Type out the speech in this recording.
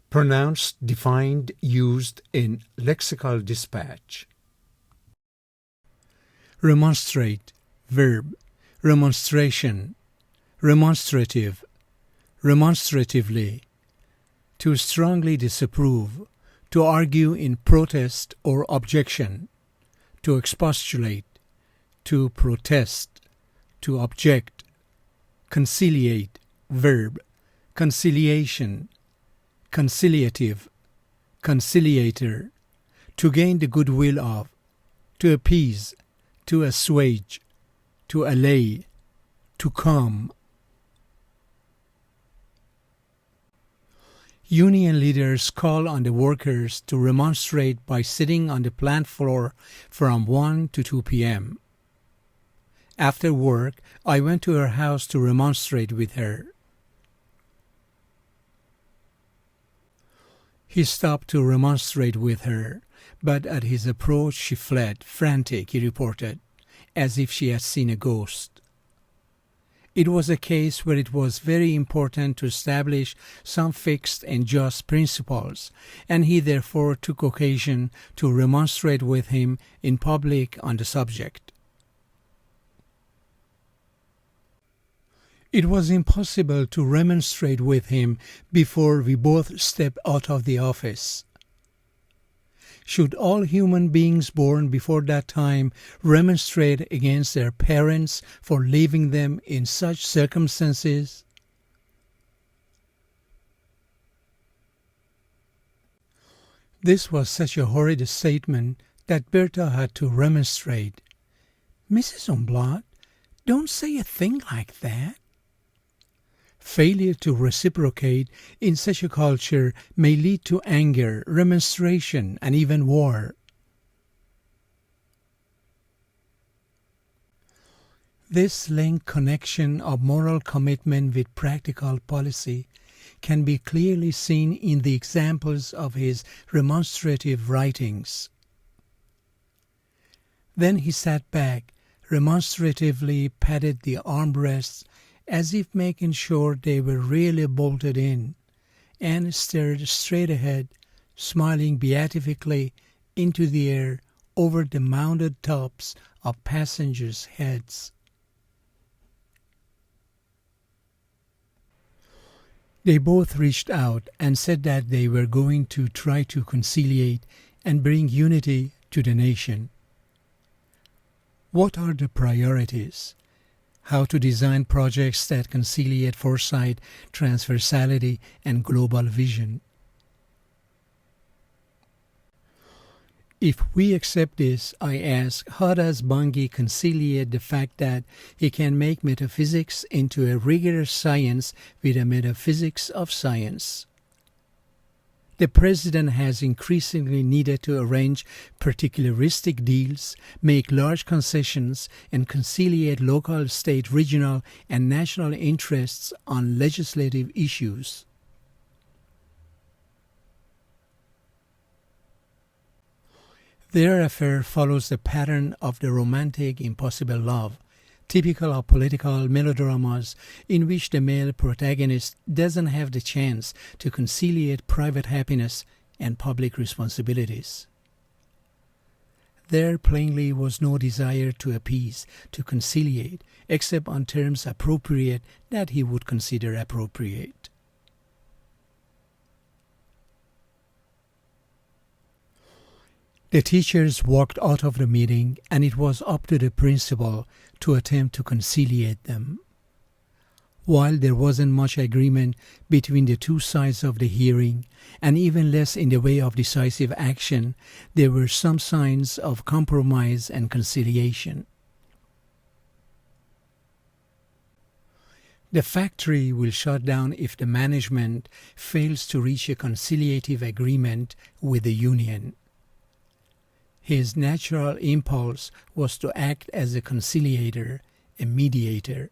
Pronounced, defined, used in lexical dispatch. Remonstrate, verb. Remonstration, remonstrative, remonstratively. To strongly disapprove, to argue in protest or objection, to expostulate, to protest, to object. Conciliate, verb. Conciliation, conciliative, conciliator. To gain the goodwill of, to appease, to assuage, to allay, to calm. Union leaders call on the workers to remonstrate by sitting on the plant floor from 1 to 2 p.m. After work, I went to her house to remonstrate with her. He stopped to remonstrate with her, but at his approach she fled, frantic, he reported, as if she had seen a ghost. It was a case where it was very important to establish some fixed and just principles, and he therefore took occasion to remonstrate with him in public on the subject. It was impossible to remonstrate with him before we both stepped out of the office. Should all human beings born before that time remonstrate against their parents for leaving them in such circumstances? This was such a horrid statement that Bertha had to remonstrate. "Mrs. Umblot, don't say a thing like that." Failure to reciprocate in such a culture may lead to anger, remonstration, and even war. This linked connection of moral commitment with practical policy can be clearly seen in the examples of his remonstrative writings. Then he sat back, remonstratively patted the armrests as if making sure they were really bolted in, and stared straight ahead, smiling beatifically into the air over the mounded tops of passengers' heads. They both reached out and said that they were going to try to conciliate and bring unity to the nation. What are the priorities? How to design projects that conciliate foresight, transversality, and global vision. If we accept this, I ask, how does Bunge conciliate the fact that he can make metaphysics into a rigorous science with a metaphysics of science? The president has increasingly needed to arrange particularistic deals, make large concessions, and conciliate local, state, regional, and national interests on legislative issues. Their affair follows the pattern of the romantic impossible love, typical of political melodramas in which the male protagonist doesn't have the chance to conciliate private happiness and public responsibilities. There plainly was no desire to appease, to conciliate, except on terms appropriate that he would consider appropriate. The teachers walked out of the meeting, and it was up to the principal to attempt to conciliate them. While there wasn't much agreement between the two sides of the hearing, and even less in the way of decisive action, there were some signs of compromise and conciliation. The factory will shut down if the management fails to reach a conciliative agreement with the union. His natural impulse was to act as a conciliator, a mediator.